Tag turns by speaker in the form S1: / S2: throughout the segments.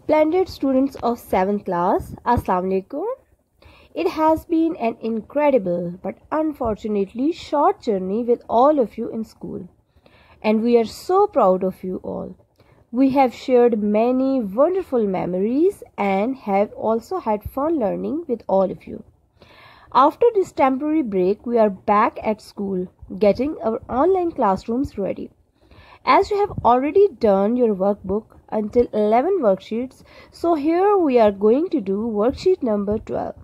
S1: Splendid students of 7th class, Assalamu alaikum. It has been an incredible but unfortunately short journey with all of you in school, and we are so proud of you all. We have shared many wonderful memories and have also had fun learning with all of you. After this temporary break, we are back at school, getting our online classrooms ready. As you have already done your workbook until 11 worksheets, so here we are going to do worksheet number 12.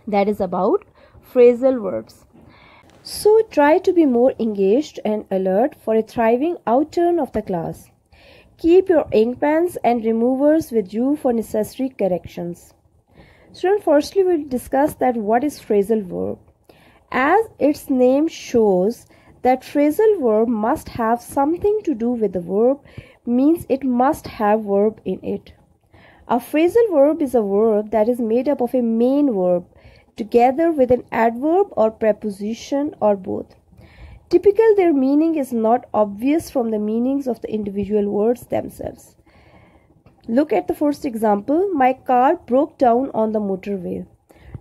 S1: That is about phrasal verbs. So try to be more engaged and alert for a thriving outturn of the class. Keep your ink pens and removers with you for necessary corrections. Students, firstly we will discuss that what is phrasal verb. As its name shows, that phrasal verb must have something to do with the verb, means it must have verb in it. A phrasal verb is a verb that is made up of a main verb together with an adverb or preposition or both. Typically, their meaning is not obvious from the meanings of the individual words themselves. Look at the first example. My car broke down on the motorway.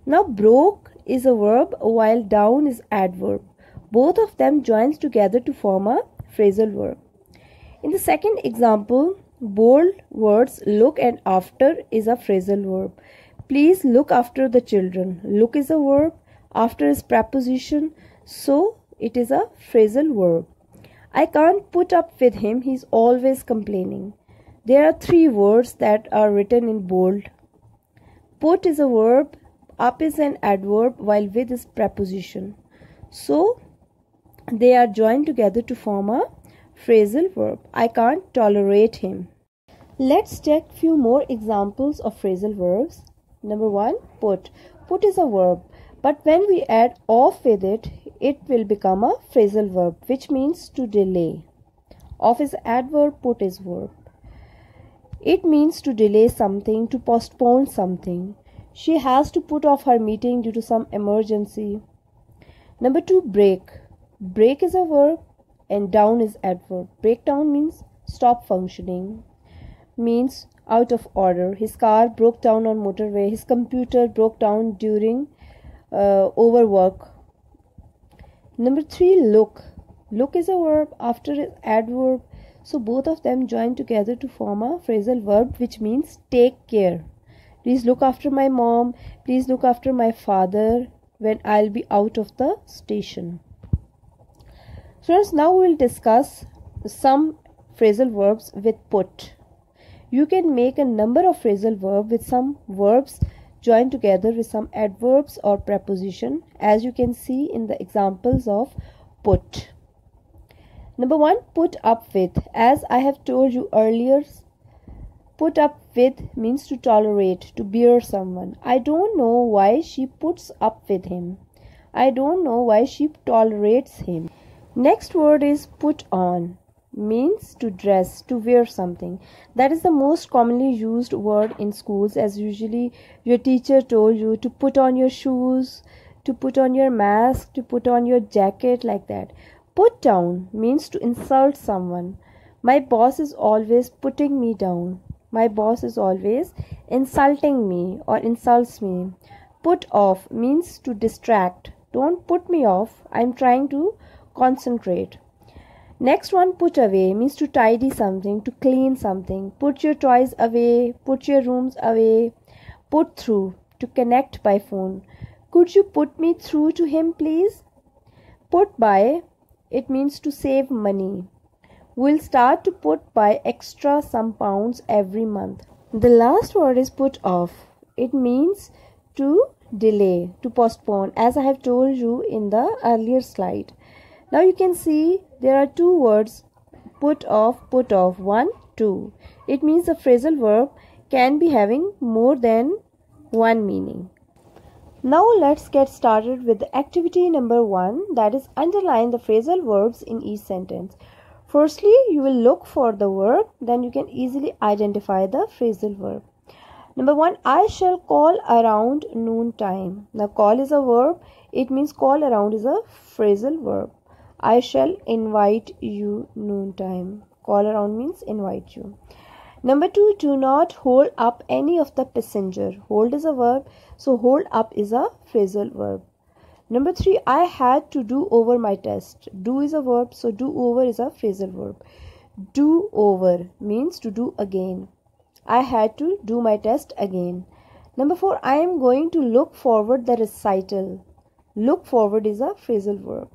S1: Now, broke is a verb while down is adverb. Both of them joins together to form a phrasal verb. In the second example, bold words look and after is a phrasal verb. Please look after the children. Look is a verb, after is preposition, so it is a phrasal verb. I can't put up with him, he's always complaining. There are three words that are written in bold. Put is a verb, up is an adverb, while with is preposition. So they are joined together to form a phrasal verb. I can't tolerate him. Let's take few more examples of phrasal verbs. Number 1, put. Put is a verb, but when we add off with it, it will become a phrasal verb, which means to delay. Off is adverb, put is verb. It means to delay something, to postpone something. She has to put off her meeting due to some emergency. Number 2, break. Break is a verb and down is adverb. Break down means stop functioning, means out of order. His car broke down on motorway. His computer broke down during overwork. Number 3, look. Look is a verb, after is adverb. So both of them join together to form a phrasal verb, which means take care. Please look after my mom. Please look after my father when I'll be out of the station. Friends, now we will discuss some phrasal verbs with put. You can make a number of phrasal verbs with some verbs joined together with some adverbs or preposition, as you can see in the examples of put. Number 1, put up with. As I have told you earlier, put up with means to tolerate, to bear someone. I don't know why she puts up with him. I don't know why she tolerates him. Next word is put on, means to dress, to wear something. That is the most commonly used word in schools, as usually your teacher told you to put on your shoes, to put on your mask, to put on your jacket, like that. Put down means to insult someone. My boss is always putting me down. My boss is always insulting me or insults me. Put off means to distract. Don't put me off. I'm trying to concentrate. Next one, put away, means to tidy something, to clean something. Put your toys away, put your rooms away. Put through, to connect by phone. Could you put me through to him, please? Put by, it means to save money. We'll start to put by extra some pounds every month. The last word is put off. It means to delay, to postpone, as I have told you in the earlier slide. Now you can see there are two words, put off, 1, 2. It means the phrasal verb can be having more than one meaning. Now let's get started with the activity number 1, that is underline the phrasal verbs in each sentence. Firstly, you will look for the verb, then you can easily identify the phrasal verb. Number 1, I shall call around noon time. Now call is a verb, it means call around is a phrasal verb. I shall invite you noontime. Call around means invite you. Number 2, do not hold up any of the passenger. Hold is a verb, so hold up is a phrasal verb. Number 3, I had to do over my test. Do is a verb, so do over is a phrasal verb. Do over means to do again. I had to do my test again. Number 4, I am going to look forward the recital. Look forward is a phrasal verb.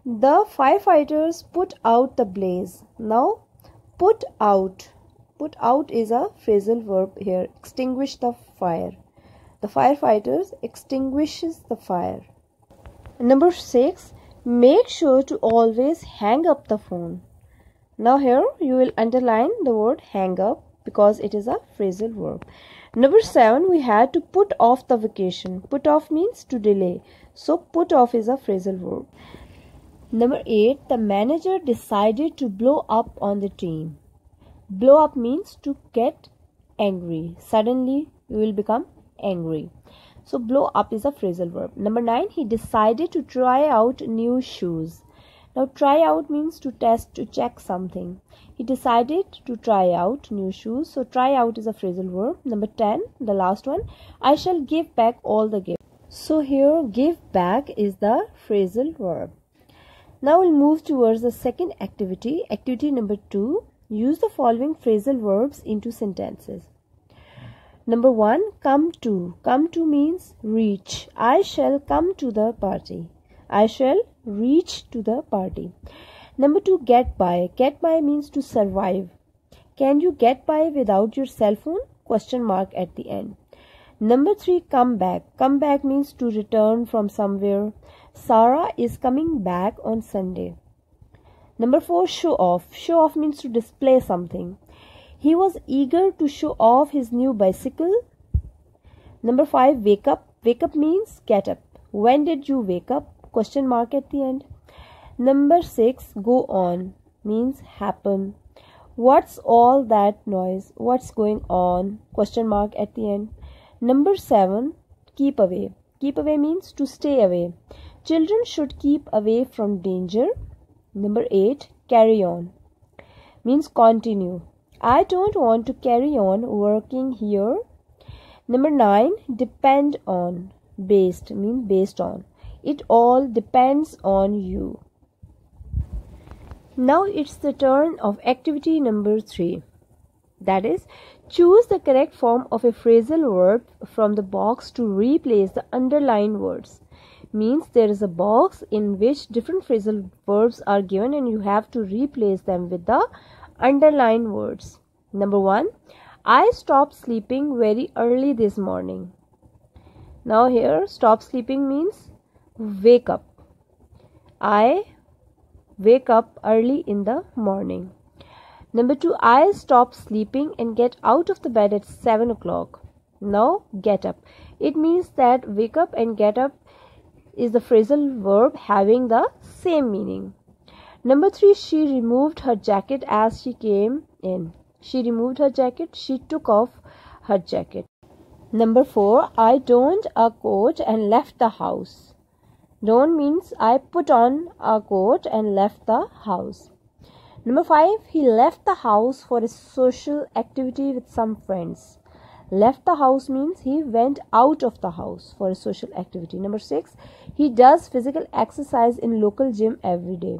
S1: The firefighters put out the blaze. Now, put out. Put out is a phrasal verb here. Extinguish the fire. The firefighters extinguishes the fire. Number 6, make sure to always hang up the phone. Now here you will underline the word hang up because it is a phrasal verb. Number 7, we had to put off the vacation. Put off means to delay. So put off is a phrasal verb. Number 8, the manager decided to blow up on the team. Blow up means to get angry. Suddenly you will become angry. So blow up is a phrasal verb. Number 9, he decided to try out new shoes. Now try out means to test, to check something. He decided to try out new shoes. So try out is a phrasal verb. Number 10, the last one, I shall give back all the gifts. So here give back is the phrasal verb. Now we'll move towards the second activity. Activity number 2, use the following phrasal verbs into sentences. Number 1, come to. Come to means reach. I shall come to the party. I shall reach to the party. Number 2, get by. Get by means to survive. Can you get by without your cell phone? Question mark at the end. Number 3, come back. Come back means to return from somewhere. Sarah is coming back on Sunday. Number 4, show off. Show off means to display something. He was eager to show off his new bicycle. Number 5, wake up. Wake up means get up. When did you wake up? Question mark at the end. Number 6, go on means happen. What's all that noise? What's going on? Question mark at the end. Number 7, keep away. Keep away means to stay away. Children should keep away from danger. Number 8, carry on means continue. I don't want to carry on working here. Number 9, depend on. Based means based on. It all depends on you. Now it's the turn of activity number 3. That is, choose the correct form of a phrasal verb from the box to replace the underlined words. Means there is a box in which different phrasal verbs are given and you have to replace them with the underlined words. Number 1, I stopped sleeping very early this morning. Now here stop sleeping means wake up. I wake up early in the morning. Number 2, I stop sleeping and get out of the bed at 7 o'clock. Now get up. It means that wake up and get up is the phrasal verb having the same meaning. Number 3, she removed her jacket as she came in. She removed her jacket. She took off her jacket. Number 4, I donned a coat and left the house. Don means I put on a coat and left the house. Number 5, he left the house for a social activity with some friends. Left the house means he went out of the house for a social activity. Number 6, he does physical exercise in local gym every day.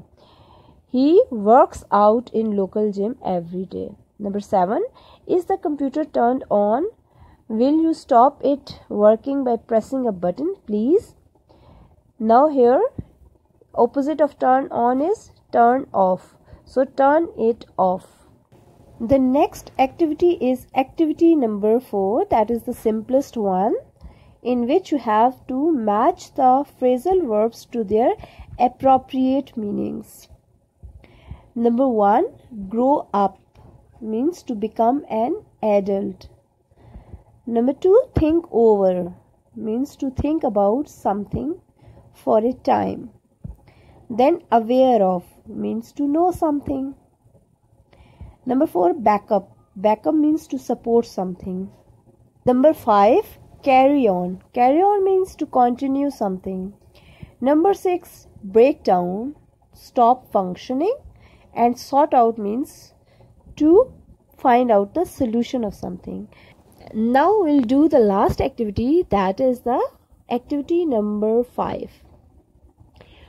S1: He works out in local gym every day. Number 7, is the computer turned on? Will you stop it working by pressing a button, please? Now here, opposite of turn on is turn off. So turn it off. The next activity is activity number 4. That is the simplest one, in which you have to match the phrasal verbs to their appropriate meanings. Number 1, grow up means to become an adult. Number 2, think over means to think about something for a time. Then aware of means to know something. Number 4, backup. Backup means to support something. Number 5, carry on. Carry on means to continue something. Number 6, break down, stop functioning, and sort out means to find out the solution of something. Now we'll do the last activity, that is the activity number 5.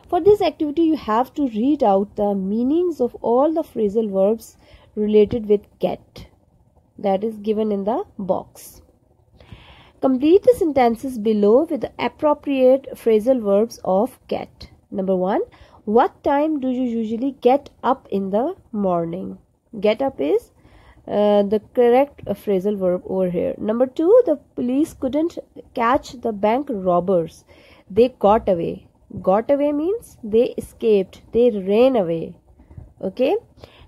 S1: For this activity, you have to read out the meanings of all the phrasal verbs related with get, that is given in the box. Complete the sentences below with the appropriate phrasal verbs of get. Number 1. What time do you usually get up in the morning? Get up is the correct phrasal verb over here. Number 2. The police couldn't catch the bank robbers. They got away. Got away means they escaped. They ran away. Okay.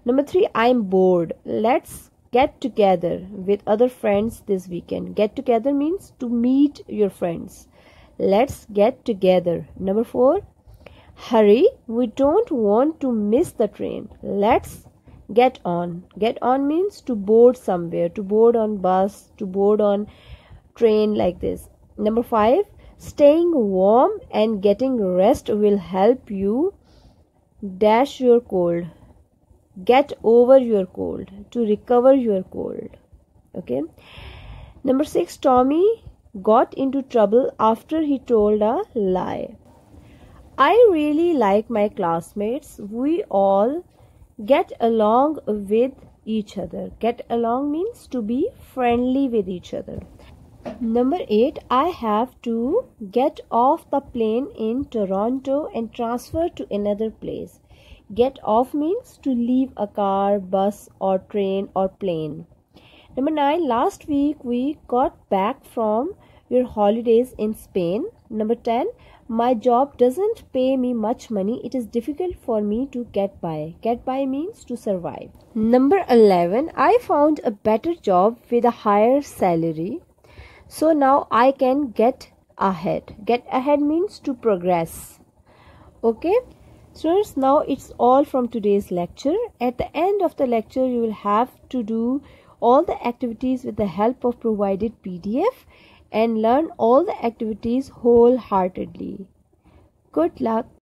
S1: Number 3. I'm bored. Let's get together with other friends this weekend. Get together means to meet your friends. Let's get together. Number 4. Hurry. We don't want to miss the train. Let's get on. Get on means to board somewhere. To board on bus. To board on train, like this. Number 5. Staying warm and getting rest will help you dash your cold. Get over your cold. To recover your cold. Okay. Number 6. Tommy got into trouble after he told a lie. I really like my classmates. We all get along with each other. Get along means to be friendly with each other. Number 8. I have to get off the plane in Toronto and transfer to another place. Get off means to leave a car, bus or train or plane. Number 9. Last week we got back from your holidays in Spain. Number 10. My job doesn't pay me much money. It is difficult for me to get by. Get by means to survive. Number 11. I found a better job with a higher salary. So now I can get ahead. Get ahead means to progress. Okay. Students, now it's all from today's lecture. At the end of the lecture, you will have to do all the activities with the help of provided PDF and learn all the activities wholeheartedly. Good luck.